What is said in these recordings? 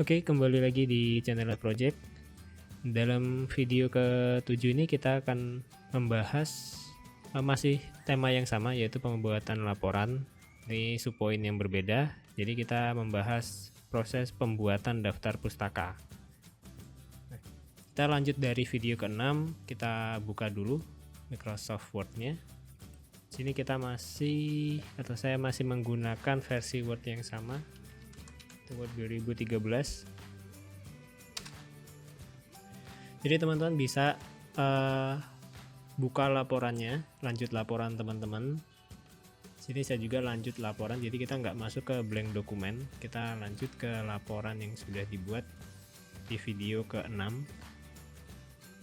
Oke, kembali lagi di channel Project. Dalam video ke-7 ini kita akan membahas masih tema yang sama, yaitu pembuatan laporan. Ini subpoin yang berbeda. Jadi kita membahas proses pembuatan daftar pustaka. Kita lanjut dari video ke-6. Kita buka dulu Microsoft Word-nya. Sini kita saya masih menggunakan versi Word yang sama, Word 2013. Jadi teman-teman bisa buka laporannya, lanjut laporan teman-teman. Sini saya juga lanjut laporan, jadi kita nggak masuk ke blank dokumen, kita lanjut ke laporan yang sudah dibuat di video ke-6.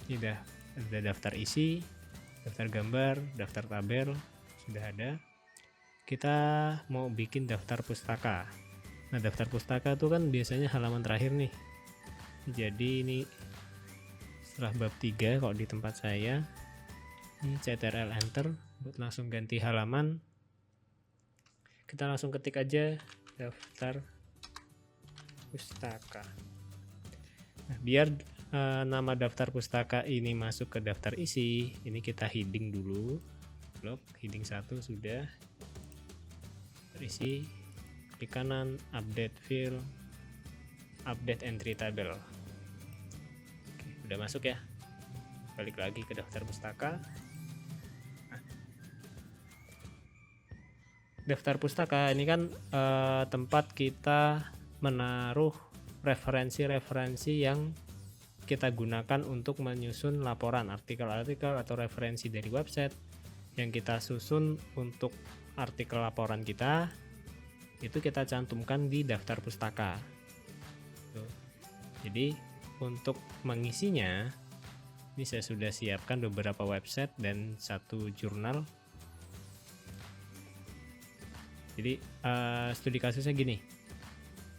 Ini ada daftar isi, daftar gambar, daftar tabel, sudah ada. Kita mau bikin daftar pustaka. Nah, daftar pustaka itu kan biasanya halaman terakhir nih. Jadi ini setelah bab 3 kalau di tempat saya. Ini Ctrl Enter buat langsung ganti halaman. Kita langsung ketik aja daftar pustaka. Nah, biar nama daftar pustaka ini masuk ke daftar isi, ini kita heading dulu. Blok heading 1 sudah. Isi klik kanan, update field, update entry table. Oke, udah masuk ya. Balik lagi ke daftar pustaka. Nah, daftar pustaka ini kan tempat kita menaruh referensi-referensi yang kita gunakan untuk menyusun laporan, artikel-artikel atau referensi dari website yang kita susun untuk artikel laporan kita. Itu kita cantumkan di daftar pustaka. Jadi untuk mengisinya, ini saya sudah siapkan beberapa website dan satu jurnal. Jadi studi kasusnya gini,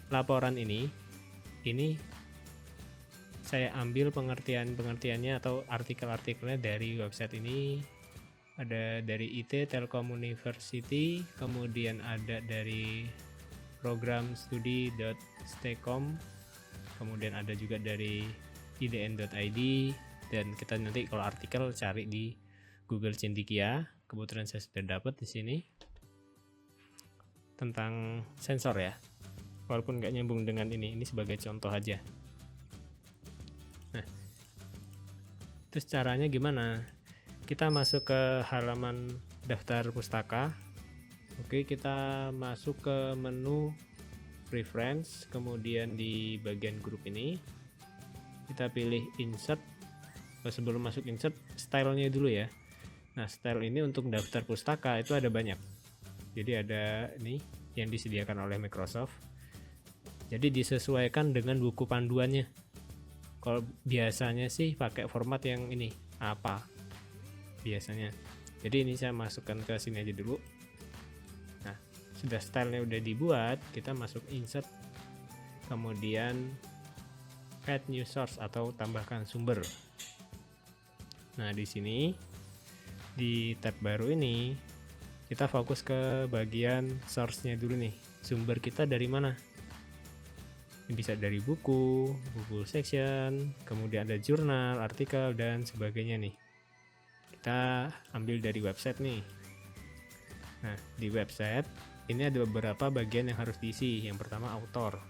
laporan ini saya ambil pengertiannya atau artikel-artikelnya dari website ini. Ada dari IT Telkom University, kemudian ada dari programstudi.stekom, kemudian ada juga dari idn.id, dan kita nanti kalau artikel cari di Google Cendekia. Kebetulan saya sudah dapat di sini tentang sensor ya, walaupun nggak nyambung dengan ini sebagai contoh aja. Nah, terus caranya gimana? Kita masuk ke halaman daftar pustaka. Oke, kita masuk ke menu preference, kemudian di bagian grup ini kita pilih insert. Sebelum masuk insert, stylenya dulu ya. Nah, style ini untuk daftar pustaka itu ada banyak. Jadi ada ini yang disediakan oleh Microsoft. Jadi disesuaikan dengan buku panduannya. Kalau biasanya sih pakai format yang ini apa biasanya. Jadi ini saya masukkan ke sini aja dulu. Nah, sudah stylenya udah dibuat, kita masuk insert, kemudian add new source atau tambahkan sumber. Nah, di sini di tab baru ini kita fokus ke bagian source-nya dulu nih. Sumber kita dari mana? Bisa dari buku section, kemudian ada jurnal, artikel, dan sebagainya nih. Kita ambil dari website nih. Nah, di website ini ada beberapa bagian yang harus diisi. Yang pertama author,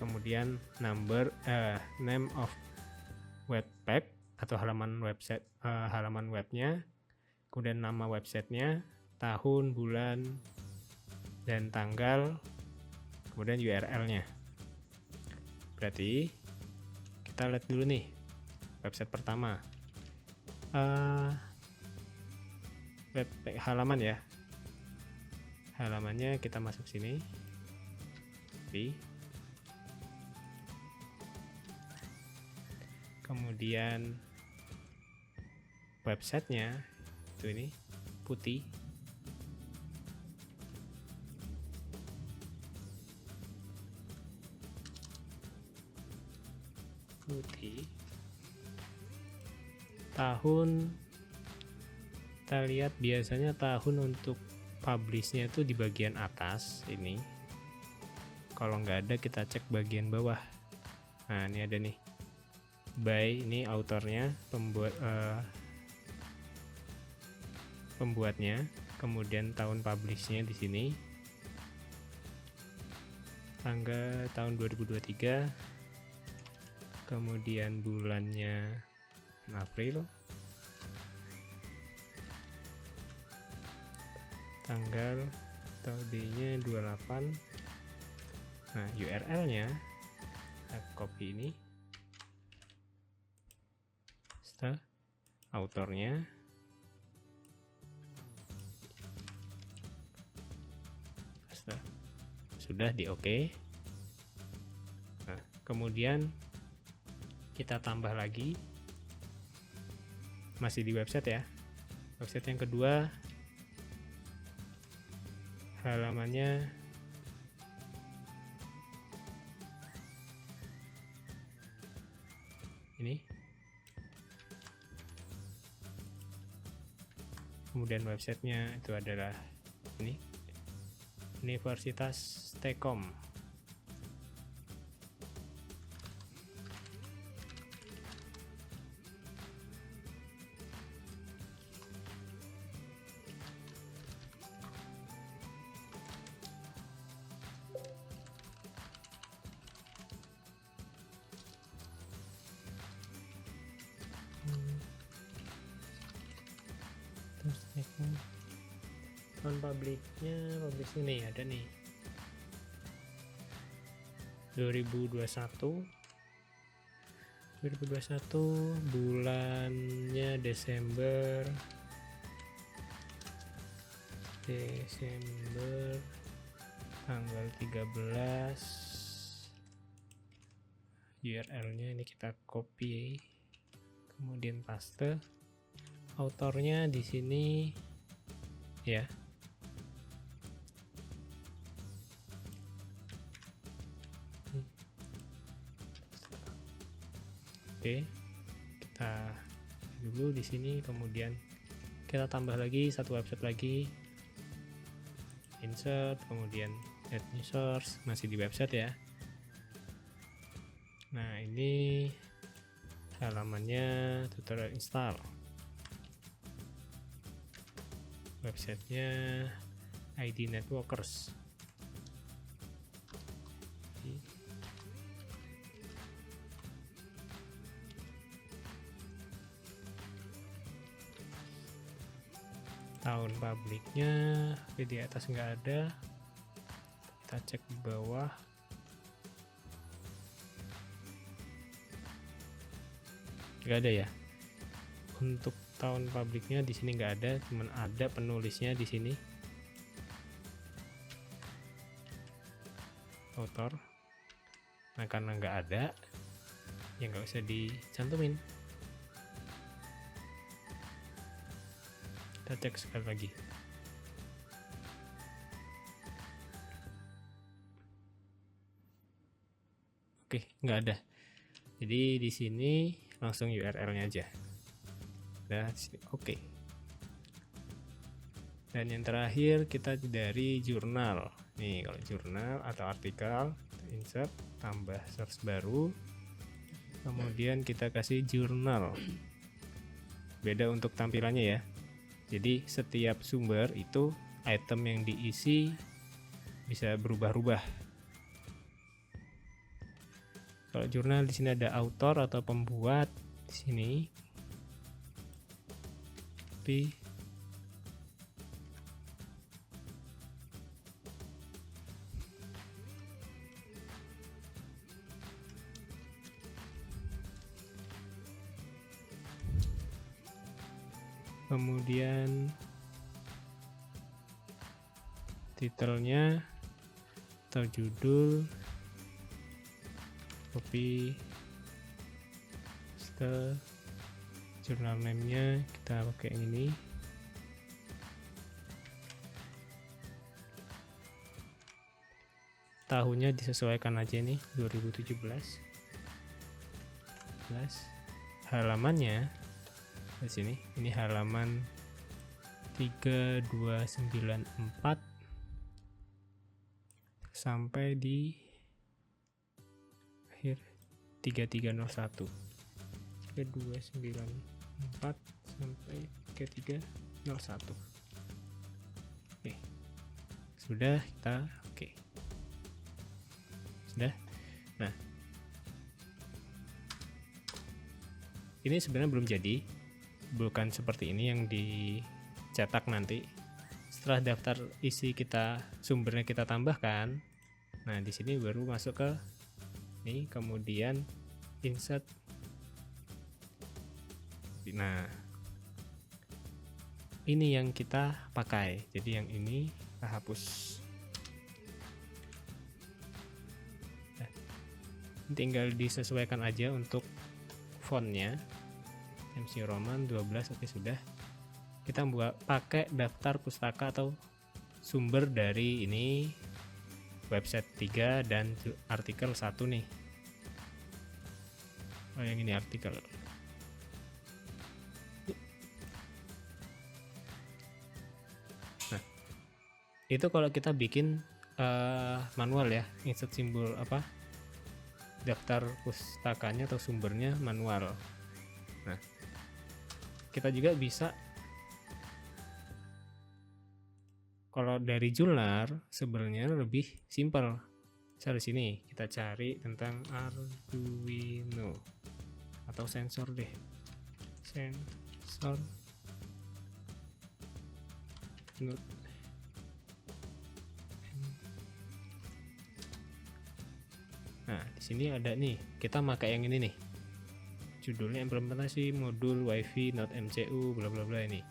kemudian name of web page atau halaman website, halaman webnya, kemudian nama websitenya, tahun, bulan, dan tanggal, kemudian URL-nya. Berarti kita lihat dulu nih website pertama. Web halaman ya, halamannya kita masuk sini, kemudian websitenya itu ini putih, tahun. Kita lihat biasanya tahun untuk publishnya itu di bagian atas ini. Kalau nggak ada kita cek bagian bawah. Nah ini ada nih, by, ini autornya, pembuatnya, kemudian tahun publishnya di sini, tanggal tahun 2023, kemudian bulannya April, tanggal tadinya 28. Nah URL-nya kita copy ini, setelah autornya, sudah di OK. Nah kemudian kita tambah lagi, masih di website ya, website yang kedua, halamannya ini, kemudian websitenya itu adalah ini, Universitas T-Kom. Tahun publiknya, publish ini ada nih 2021 bulannya Desember tanggal 13. URL-nya ini kita copy, kemudian paste, autornya di sini ya. Oke, kita dulu di sini, kemudian kita tambah lagi satu website lagi, insert, kemudian add new source, masih di website ya. Nah ini halamannya tutorial install, websitenya ID Networkers. Tahun publiknya di atas nggak ada, kita cek di bawah. Nggak ada ya, untuk tahun publiknya di sini nggak ada, cuman ada penulisnya di sini, author. Nah karena nggak ada ya nggak usah dicantumin. Kita cek sekali lagi. Oke, nggak ada. Jadi di sini langsung URL-nya aja. Nah, oke. Dan yang terakhir kita dari jurnal. Nih, kalau jurnal atau artikel, insert, tambah source baru. Kemudian kita kasih jurnal. Beda untuk tampilannya ya. Jadi setiap sumber itu item yang diisi bisa berubah-ubah. Kalau jurnal di sini ada author atau pembuat di sini. Tapi kemudian titelnya atau judul, copy, paste, jurnal name-nya kita pakai yang ini. Tahunnya disesuaikan aja nih, 2017. Halamannya di sini, ini halaman 3294 sampai di 3301 sampai 294 sampai 3301. Oke, sudah kita oke. Sudah. Nah, ini sebenarnya belum jadi, bukan seperti ini yang dicetak nanti. Setelah daftar isi kita, sumbernya kita tambahkan, nah di sini baru masuk ke ini, kemudian insert. Nah, ini yang kita pakai, jadi yang ini kita hapus. Nah, tinggal disesuaikan aja untuk fontnya. MC Roman 12, oke sudah. Kita pakai daftar pustaka atau sumber dari ini website 3 dan artikel 1 nih. Oh, yang ini artikel. Nah, itu kalau kita bikin manual ya, insert simbol apa, daftar pustakanya atau sumbernya manual. Nah, kita juga bisa, kalau dari jurnal sebenarnya lebih simpel. Di sini kita cari tentang Arduino atau sensor deh, sensor node. Nah, di sini ada nih, kita pakai yang ini nih, judulnya implementasi modul WiFi Node MCU bla bla bla ini.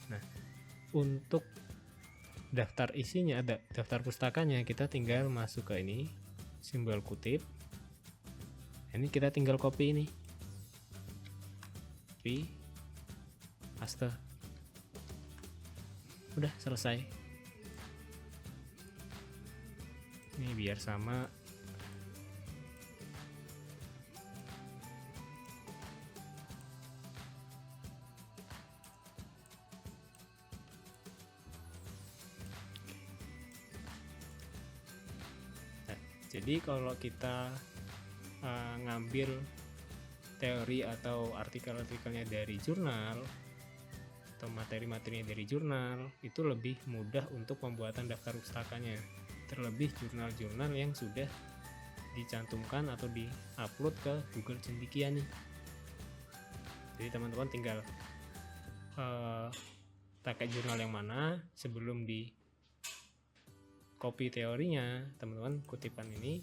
Nah, untuk daftar isinya, ada daftar pustakanya, kita tinggal masuk ke ini, simbol kutip. Ini kita tinggal copy ini, copy, paste, udah selesai. Ini biar sama. Jadi kalau kita ngambil teori atau artikel-artikelnya dari jurnal atau materi-materinya dari jurnal, itu lebih mudah untuk pembuatan daftar pustakanya. Terlebih jurnal-jurnal yang sudah dicantumkan atau di-upload ke Google Cendekia nih. Jadi teman-teman tinggal pakai jurnal yang mana, sebelum di copy teorinya, teman-teman kutipan ini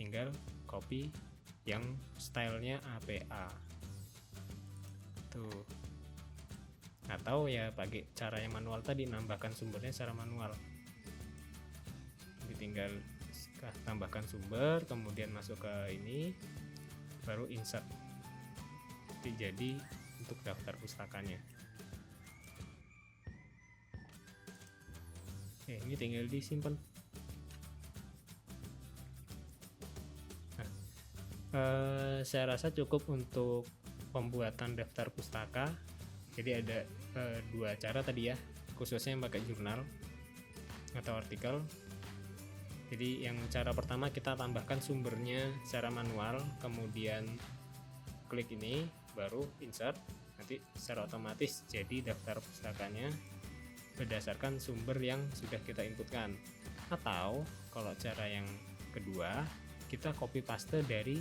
tinggal copy yang stylenya APA tuh, atau ya pakai cara yang manual tadi, nambahkan sumbernya secara manual. Jadi tinggal tambahkan sumber, kemudian masuk ke ini, baru insert. Jadi untuk daftar pustakanya. Ini tinggal disimpan. Nah, saya rasa cukup untuk pembuatan daftar pustaka. Jadi ada dua cara tadi ya, khususnya yang pakai jurnal atau artikel. Jadi yang cara pertama, kita tambahkan sumbernya secara manual, kemudian klik ini, baru insert. Nanti secara otomatis jadi daftar pustakanya berdasarkan sumber yang sudah kita inputkan. Atau kalau cara yang kedua, kita copy paste dari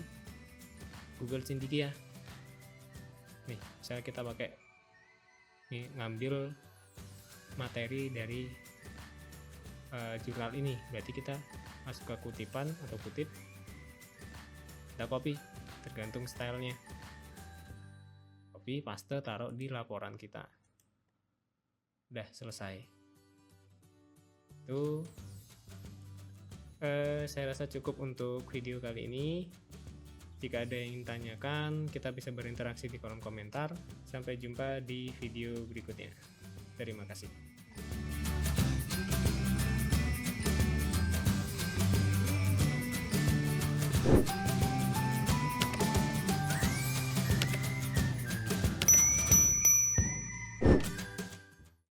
Google Cendekia. Nih, misalnya kita pakai nih, ngambil materi dari jurnal ini, berarti kita masuk ke kutipan atau kutip, kita copy, tergantung stylenya, copy paste, taruh di laporan kita. Udah selesai. Itu saya rasa cukup untuk video kali ini. Jika ada yang ingin tanyakan, kita bisa berinteraksi di kolom komentar. Sampai jumpa di video berikutnya. Terima kasih.